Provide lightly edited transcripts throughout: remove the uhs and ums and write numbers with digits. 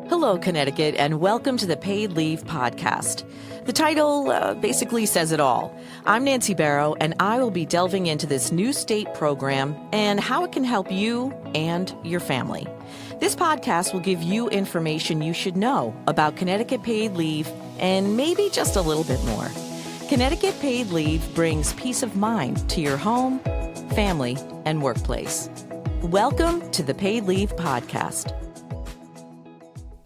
Hello, Connecticut, and welcome to the Paid Leave Podcast. The title basically says it all. I'm Nancy Barrow, and I will be delving into this new state program and how it can help you and your family. This podcast will give you information you should know about Connecticut paid leave and maybe just a little bit more. Connecticut paid leave brings peace of mind to your home, family, and workplace. Welcome to the Paid Leave Podcast.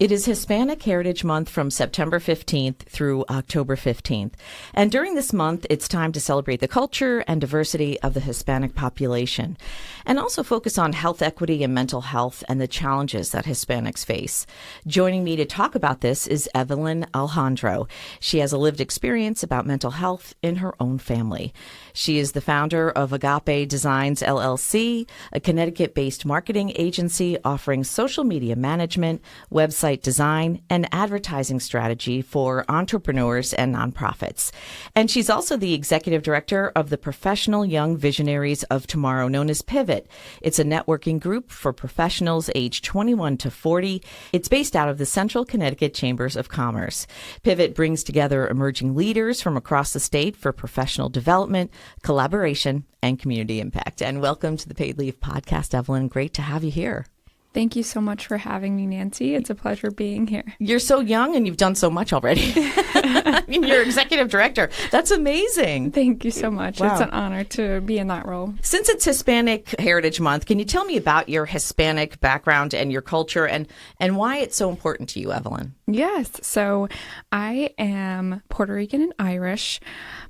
It is Hispanic Heritage Month from September 15th through October 15th. And during this month, it's time to celebrate the culture and diversity of the Hispanic population, and also focus on health equity and mental health and the challenges that Hispanics face. Joining me to talk about this is Evelyn Alejandro. She has a lived experience about mental health in her own family. She is the founder of Agape Designs, LLC, a Connecticut-based marketing agency offering social media management, website design, and advertising strategy for entrepreneurs and nonprofits. And she's also the executive director of the Professional Young Visionaries of Tomorrow, known as Pivot. It's a networking group for professionals aged 21 to 40. It's based out of the Central Connecticut Chambers of Commerce. Pivot brings together emerging leaders from across the state for professional development, collaboration, and community impact. And welcome to the Paid Leave Podcast, Evelyn. Great to have you here. Thank you so much for having me, Nancy. It's a pleasure being here. You're so young and you've done so much already. I mean, you're executive director. That's amazing. Thank you so much. Wow. It's an honor to be in that role. Since it's Hispanic Heritage Month, can you tell me about your Hispanic background and your culture and why it's so important to you, Evelyn? Yes. So I am Puerto Rican and Irish.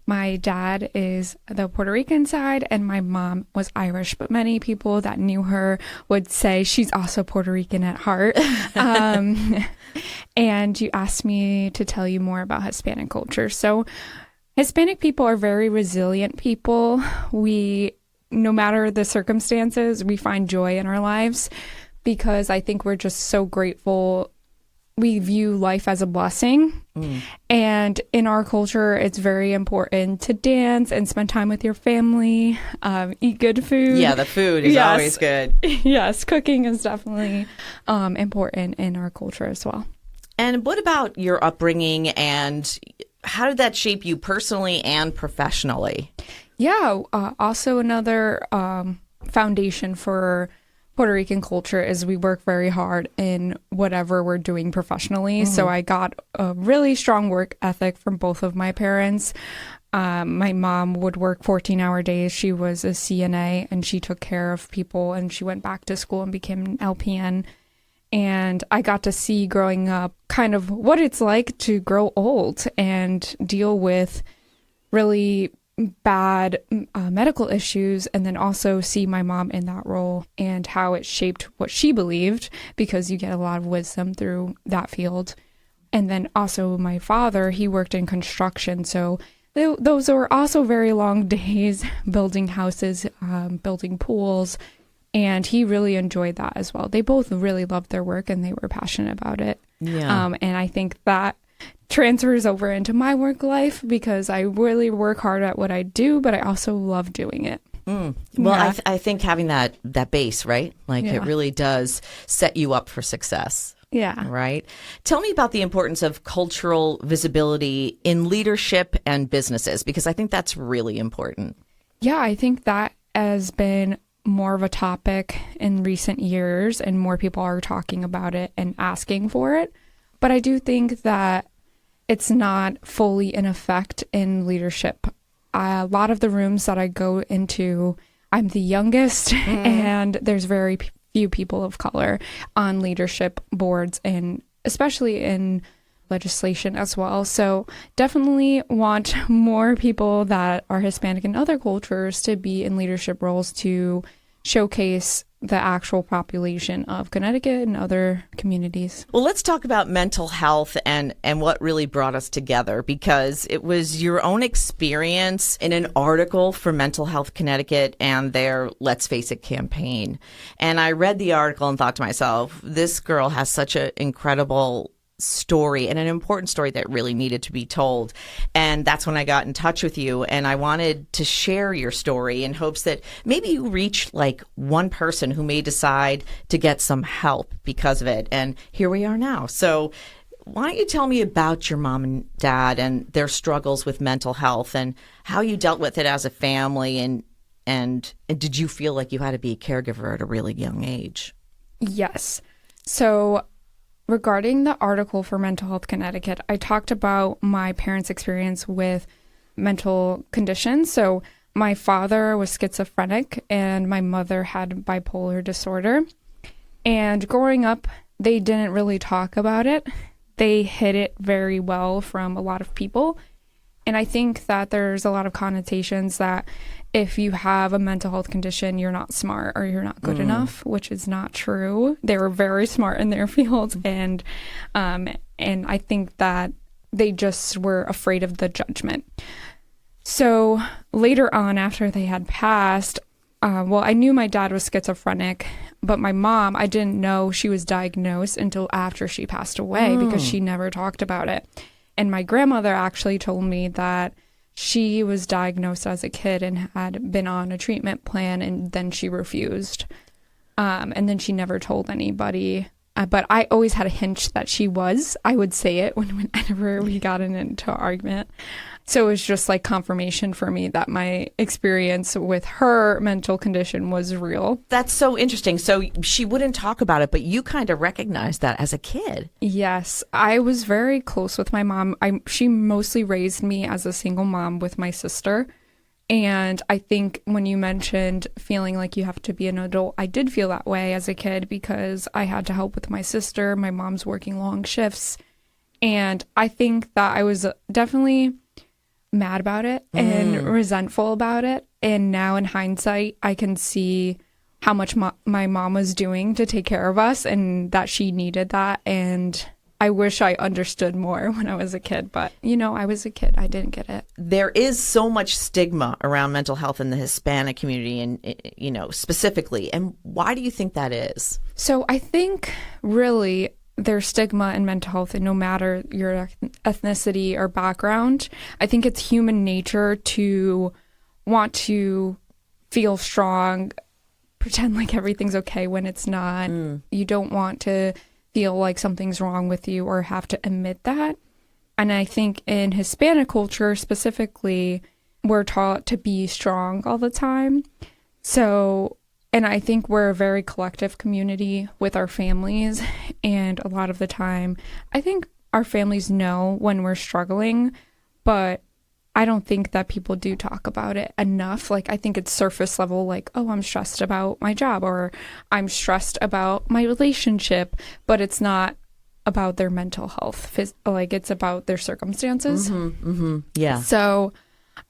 My dad is the Puerto Rican side and my mom was Irish, but many people that knew her would say she's also Puerto Rican at heart. And you asked me to tell you more about Hispanic culture. So Hispanic people are very resilient people. No matter the circumstances, we find joy in our lives because I think we're just so grateful. We view life as a blessing. And in our culture, it's very important to dance and spend time with your family, eat good food. Yeah, the food is always good. Yes, cooking is definitely important in our culture as well. And what about your upbringing and how did that shape you personally and professionally? Yeah, also another foundation for Puerto Rican culture is we work very hard in whatever we're doing professionally. Mm-hmm. So I got a really strong work ethic from both of my parents. My mom would work 14-hour days. She was a CNA and she took care of people and she went back to school and became an LPN. And I got to see growing up kind of what it's like to grow old and deal with really bad medical issues, and then also see my mom in that role and how it shaped what she believed, because you get a lot of wisdom through that field. And then also my father, he worked in construction, so those were also very long days building houses, building pools, and he really enjoyed that as well. They both really loved their work and they were passionate about it. Yeah. And I think that transfers over into my work life because I really work hard at what I do, but I also love doing it. Well, yeah. I think having that base, right? Like it really does set you up for success. Yeah. Right. Tell me about the importance of cultural visibility in leadership and businesses, because I think that's really important. Yeah, I think that has been more of a topic in recent years and more people are talking about it and asking for it. But I do think that it's not fully in effect in leadership. A lot of the rooms that I go into, I'm the youngest and there's very few people of color on leadership boards and especially in legislation as well. So definitely want more people that are Hispanic and other cultures to be in leadership roles to showcase the actual population of Connecticut and other communities. Well, let's talk about mental health and what really brought us together, because it was your own experience in an article for Mental Health Connecticut and their Let's Face It campaign. And I read the article and thought to myself, this girl has such an incredible story, and an important story that really needed to be told. And that's when I got in touch with you, and I wanted to share your story in hopes that maybe you reach like one person who may decide to get some help because of it. And here we are now. So why don't you tell me about your mom and dad and their struggles with mental health and how you dealt with it as a family, and did you feel like you had to be a caregiver at a really young age? Yes. So regarding the article for Mental Health Connecticut, I talked about my parents' experience with mental conditions. So my father was schizophrenic and my mother had bipolar disorder. And growing up, they didn't really talk about it. They hid it very well from a lot of people. And I think that there's a lot of connotations that if you have a mental health condition, you're not smart or you're not good enough, which is not true. They were very smart in their fields. And I think that they just were afraid of the judgment. So later on, after they had passed, I knew my dad was schizophrenic, but my mom, I didn't know she was diagnosed until after she passed away because she never talked about it. And my grandmother actually told me that she was diagnosed as a kid and had been on a treatment plan, and then she refused. And then she never told anybody. But I always had a hunch that she was. I would say it whenever we got into an argument. So it was just like confirmation for me that my experience with her mental condition was real. That's so interesting. So she wouldn't talk about it, but you kind of recognized that as a kid. Yes, I was very close with my mom. She mostly raised me as a single mom with my sister. And I think when you mentioned feeling like you have to be an adult, I did feel that way as a kid because I had to help with my sister. My mom's working long shifts. And I think that I was definitely mad about it and resentful about it. And now in hindsight, I can see how much my mom was doing to take care of us and that she needed that. And I wish I understood more when I was a kid, but I was a kid. I didn't get it. There is so much stigma around mental health in the Hispanic community and, specifically. And why do you think that is? So I think really there's stigma in mental health, and no matter your ethnicity or background, I think it's human nature to want to feel strong, pretend like everything's okay when it's not. You don't want to feel like something's wrong with you or have to admit that. And I think in Hispanic culture specifically, we're taught to be strong all the time. And I think we're a very collective community with our families. And a lot of the time, I think our families know when we're struggling, but I don't think that people do talk about it enough. Like, I think it's surface level, like, oh, I'm stressed about my job or I'm stressed about my relationship, but it's not about their mental health. Like, it's about their circumstances. Yeah. So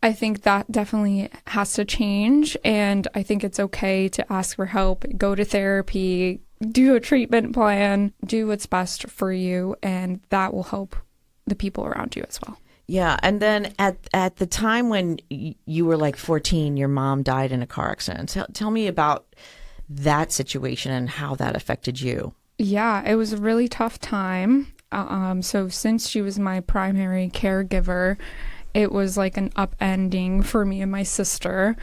I think that definitely has to change. And I think it's okay to ask for help, go to therapy, do a treatment plan, do what's best for you. And that will help the people around you as well. Yeah. And then at the time when you were like 14, your mom died in a car accident. Tell me about that situation and how that affected you. Yeah, it was a really tough time. So since she was my primary caregiver, it was like an upending for me and my sister.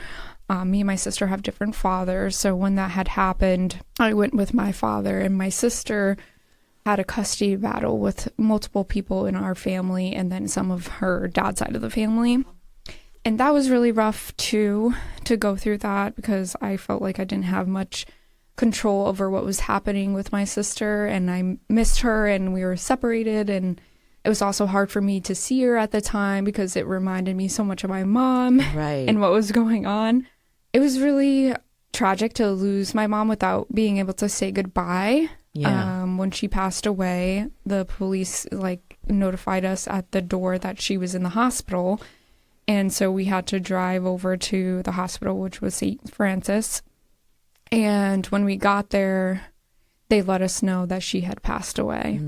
Me and my sister have different fathers. So when that had happened, I went with my father, and my sister had a custody battle with multiple people in our family and then some of her dad's side of the family. And that was really rough too, to go through that, because I felt like I didn't have much control over what was happening with my sister, and I missed her and we were separated. And it was also hard for me to see her at the time because it reminded me so much of my mom and what was going on. It was really tragic to lose my mom without being able to say goodbye. Yeah. When she passed away, the police notified us at the door that she was in the hospital. And so we had to drive over to the hospital, which was St. Francis. And when we got there, they let us know that she had passed away.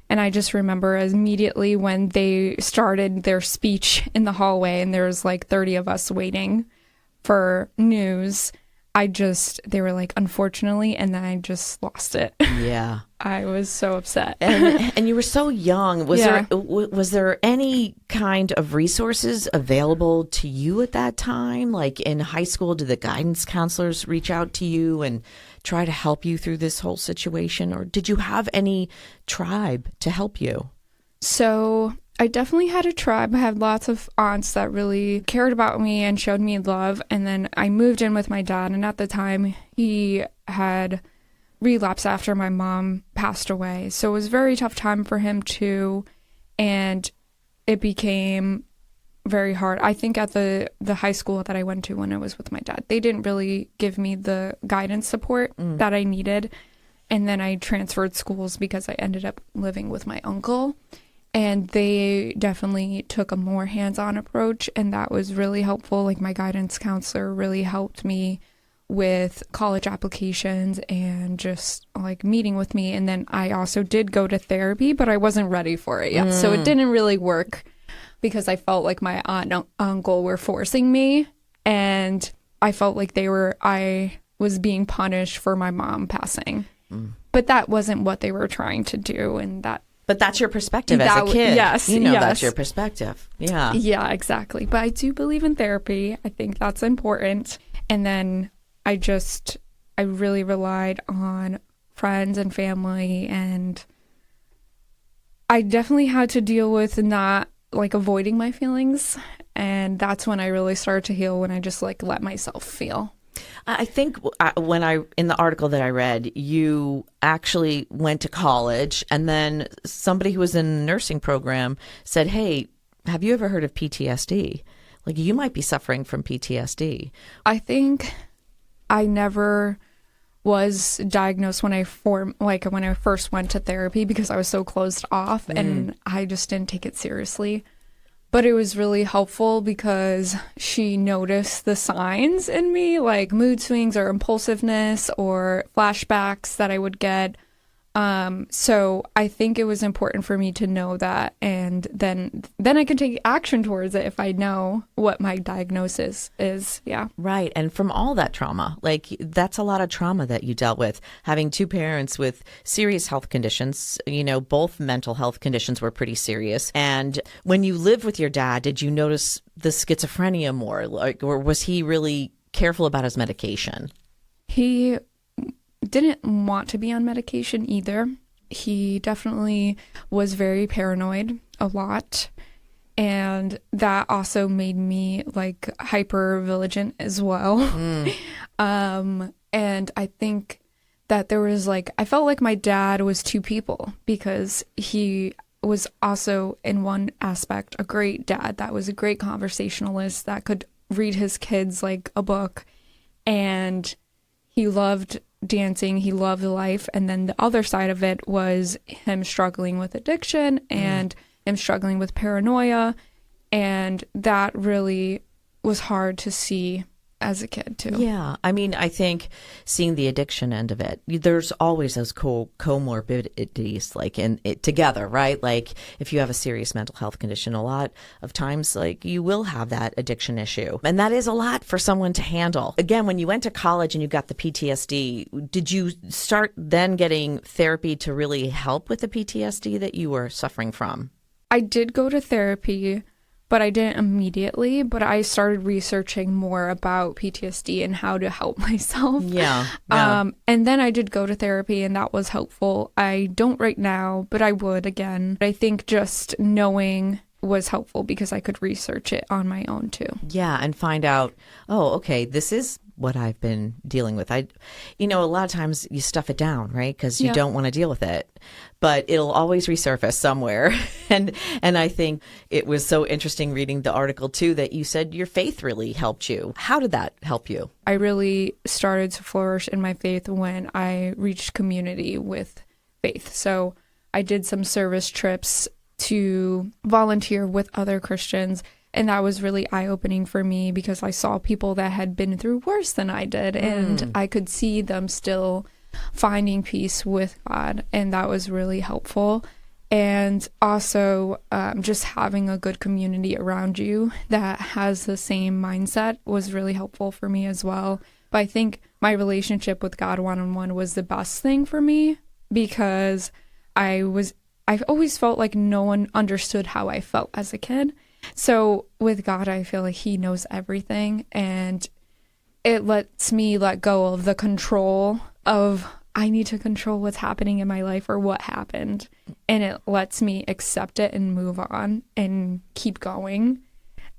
And I just remember immediately when they started their speech in the hallway and there was like 30 of us waiting for news, they were like, unfortunately, and then I just lost it. Yeah. I was so upset. And you were so young. Was there any kind of resources available to you at that time? Like in high school, did the guidance counselors reach out to you and try to help you through this whole situation? Or did you have any tribe to help you? So I definitely had a tribe. I had lots of aunts that really cared about me and showed me love. And then I moved in with my dad. And at the time, he had relapsed after my mom passed away. So it was a very tough time for him too. And it became very hard. I think at the high school that I went to when I was with my dad, they didn't really give me the guidance support that I needed. And then I transferred schools because I ended up living with my uncle. And they definitely took a more hands-on approach, and that was really helpful. Like my guidance counselor really helped me with college applications and just like meeting with me. And then I also did go to therapy, but I wasn't ready for it yet. So it didn't really work because I felt like my aunt and uncle were forcing me, and I felt like I was being punished for my mom passing. But that wasn't what they were trying to do, But that's your perspective as a kid. Yes. That's your perspective. Yeah. Yeah, exactly. But I do believe in therapy. I think that's important. And then I really relied on friends and family. And I definitely had to deal with not like avoiding my feelings. And that's when I really started to heal, when I just like let myself feel. I think in the article that I read, you actually went to college, and then somebody who was in the nursing program said, "Hey, have you ever heard of PTSD? Like, you might be suffering from PTSD." I think I never was diagnosed when I first went to therapy because I was so closed off and I just didn't take it seriously. But it was really helpful because she noticed the signs in me, like mood swings or impulsiveness or flashbacks that I would get. So I think it was important for me to know that, and then I can take action towards it if I know what my diagnosis is. Yeah. Right. And from all that trauma, like that's a lot of trauma that you dealt with, having two parents with serious health conditions. Both mental health conditions were pretty serious. And when you lived with your dad, did you notice the schizophrenia more? Or was he really careful about his medication? He didn't want to be on medication either. He definitely was very paranoid a lot. And that also made me like hyper vigilant as well. And I think that there was I felt like my dad was two people, because he was also in one aspect a great dad that was a great conversationalist that could read his kids like a book, and he loved dancing, he loved life. And then the other side of it was him struggling with addiction and him struggling with paranoia, and that really was hard to see as a kid too. Yeah. I mean, I think seeing the addiction end of it, there's always those comorbidities in it together, right? Like if you have a serious mental health condition, a lot of times you will have that addiction issue. And that is a lot for someone to handle. Again, when you went to college and you got the PTSD, did you start then getting therapy to really help with the PTSD that you were suffering from? I did go to therapy, but I didn't immediately. But I started researching more about PTSD and how to help myself. Yeah. And then I did go to therapy, and that was helpful. I don't right now, but I would again. I think just knowing was helpful because I could research it on my own too. Yeah, and find out, oh, okay, this is what I've been dealing with. A lot of times you stuff it down, right? Because you don't want to deal with it, but it'll always resurface somewhere. And I think it was so interesting reading the article too that you said your faith really helped you. How did that help you? I really started to flourish in my faith when I reached community with faith. So I did some service trips to volunteer with other Christians. And that was really eye-opening for me because I saw people that had been through worse than I did. And I could see them still finding peace with God. And that was really helpful. And also just having a good community around you that has the same mindset was really helpful for me as well. But I think my relationship with God one-on-one was the best thing for me, because I've always felt like no one understood how I felt as a kid. So with God, I feel like he knows everything, and it lets me let go of the control of I need to control what's happening in my life or what happened. And it lets me accept it and move on and keep going,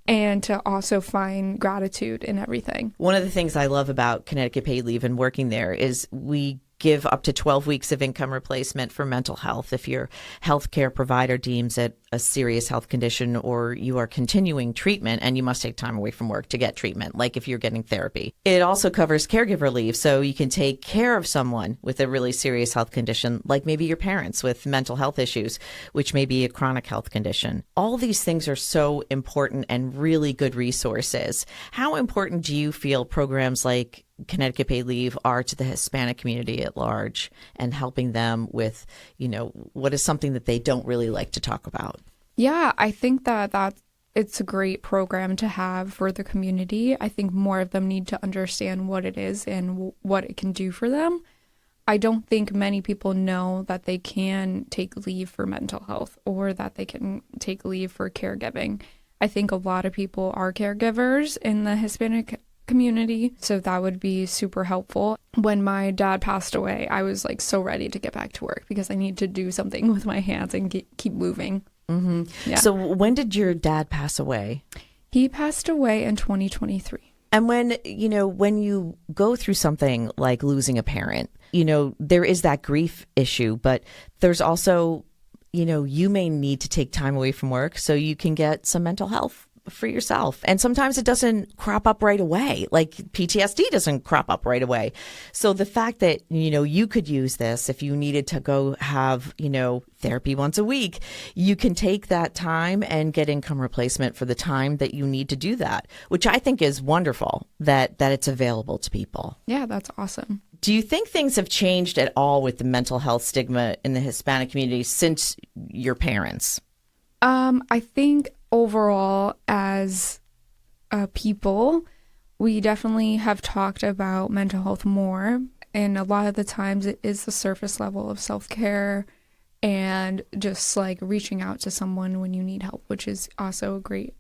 and to also find gratitude in everything. One of the things I love about Connecticut Paid Leave and working there is we give up to 12 weeks of income replacement for mental health if your healthcare provider deems it a serious health condition or you are continuing treatment and you must take time away from work to get treatment, like if you're getting therapy. It also covers caregiver leave, so you can take care of someone with a really serious health condition, like maybe your parents with mental health issues, which may be a chronic health condition. All these things are so important and really good resources. How important do you feel programs like Connecticut Paid Leave are to the Hispanic community at large, and helping them with, what is something that they don't really like to talk about? Yeah, I think that it's a great program to have for the community. I think more of them need to understand what it is and what it can do for them. I don't think many people know that they can take leave for mental health or that they can take leave for caregiving. I think a lot of people are caregivers in the Hispanic community, so that would be super helpful. When my dad passed away, I was like so ready to get back to work because I need to do something with my hands and keep moving. Mm-hmm. Yeah. So when did your dad pass away? He passed away in 2023. And when you go through something like losing a parent, there is that grief issue, but there's also, you may need to take time away from work so you can get some mental health for yourself. And sometimes it doesn't crop up right away. Like PTSD doesn't crop up right away. So the fact that, you could use this if you needed to go have, therapy once a week, you can take that time and get income replacement for the time that you need to do that, which I think is wonderful that it's available to people. Yeah, that's awesome. Do you think things have changed at all with the mental health stigma in the Hispanic community since your parents? I think overall, as people, we definitely have talked about mental health more. And a lot of the times it is the surface level of self-care and just like reaching out to someone when you need help, which is also a great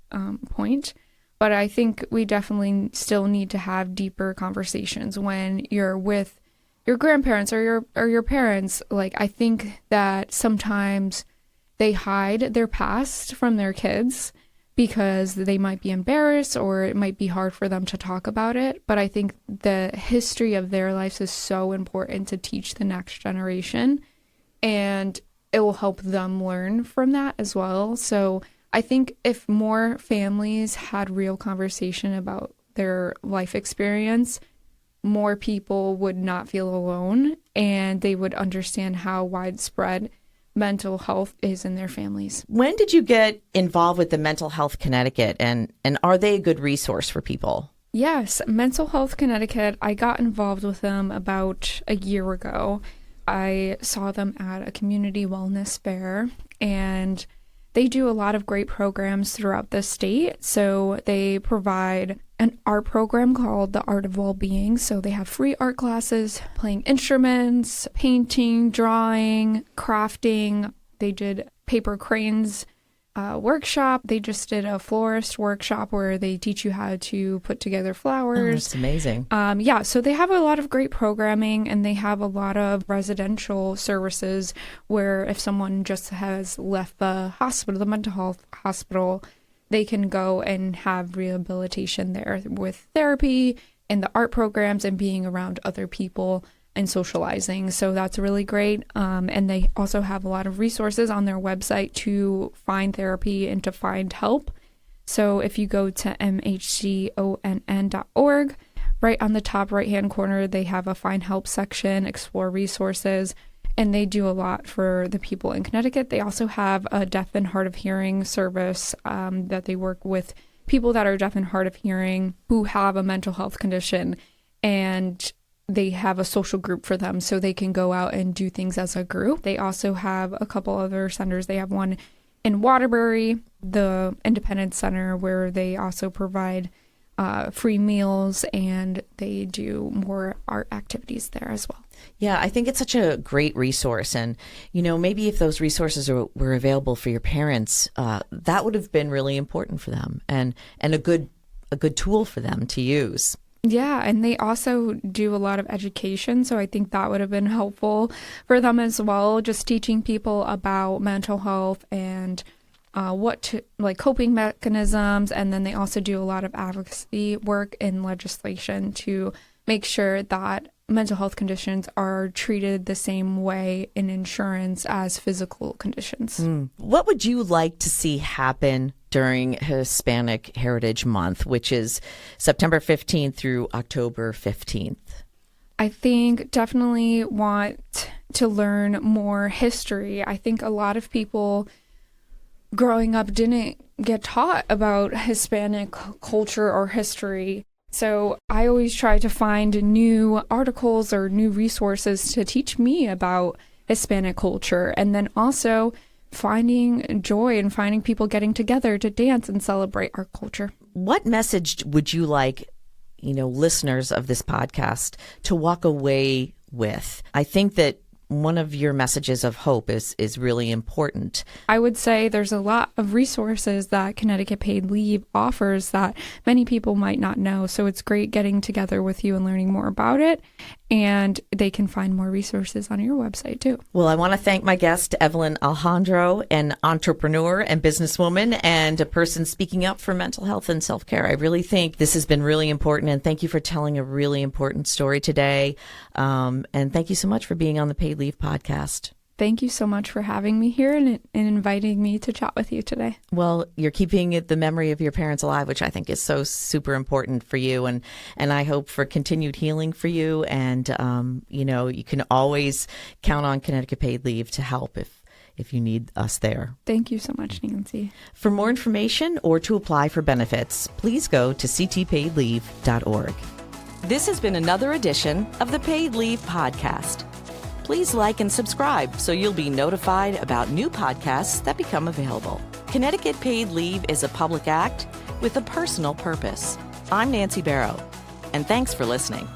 point. But I think we definitely still need to have deeper conversations when you're with your grandparents or your parents. Like, I think that sometimes they hide their past from their kids because they might be embarrassed or it might be hard for them to talk about it. But I think the history of their lives is so important to teach the next generation, and it will help them learn from that as well. So I think if more families had real conversation about their life experience, more people would not feel alone, and they would understand how widespread mental health is in their families. When did you get involved with the Mental Health Connecticut, and are they a good resource for people? Yes, Mental Health Connecticut, I got involved with them about a year ago. I saw them at a community wellness fair, and they do a lot of great programs throughout the state. So they provide an art program called the Art of Wellbeing. So they have free art classes, playing instruments, painting, drawing, crafting. They did paper cranes workshop. They just did a florist workshop where they teach you how to put together flowers. Oh, that's amazing. Yeah, so they have a lot of great programming, and they have a lot of residential services where if someone just has left the hospital, the mental health hospital, they can go and have rehabilitation there with therapy and the art programs and being around other people and socializing. So that's really great. And they also have a lot of resources on their website to find therapy and to find help. So if you go to mhconn.org, right on the top right-hand corner, they have a find help section, explore resources, and they do a lot for the people in Connecticut. They also have a deaf and hard of hearing service that they work with people that are deaf and hard of hearing who have a mental health condition, and they have a social group for them so they can go out and do things as a group. They also have a couple other centers. They have one in Waterbury, the Independence Center, where they also provide free meals, and they do more art activities there as well. Yeah, I think it's such a great resource. And, maybe if those resources were available for your parents, that would have been really important for them and a good tool for them to use. Yeah, and they also do a lot of education, so I think that would have been helpful for them as well, just teaching people about mental health and coping mechanisms. And then they also do a lot of advocacy work in legislation to make sure that mental health conditions are treated the same way in insurance as physical conditions. What would you like to see happen during Hispanic Heritage Month, which is September 15th through October 15th? I think definitely want to learn more history. I think a lot of people growing up didn't get taught about Hispanic culture or history. So I always try to find new articles or new resources to teach me about Hispanic culture, and then also finding joy and finding people getting together to dance and celebrate our culture. What message would you like, listeners of this podcast to walk away with? I think that one of your messages of hope is really important. I would say there's a lot of resources that Connecticut Paid Leave offers that many people might not know. So it's great getting together with you and learning more about it. And they can find more resources on your website too. Well, I want to thank my guest, Evelyn Alejandro, an entrepreneur and businesswoman and a person speaking up for mental health and self-care. I really think this has been really important. And thank you for telling a really important story today. And thank you so much for being on the Paid Leave podcast. Thank you so much for having me here and inviting me to chat with you today. Well, you're keeping the memory of your parents alive, which I think is so super important for you. And I hope for continued healing for you. And, you can always count on Connecticut Paid Leave to help if you need us there. Thank you so much, Nancy. For more information or to apply for benefits, please go to ctpaidleave.org. This has been another edition of the Paid Leave Podcast. Please like and subscribe so you'll be notified about new podcasts that become available. Connecticut Paid Leave is a public act with a personal purpose. I'm Nancy Barrow, and thanks for listening.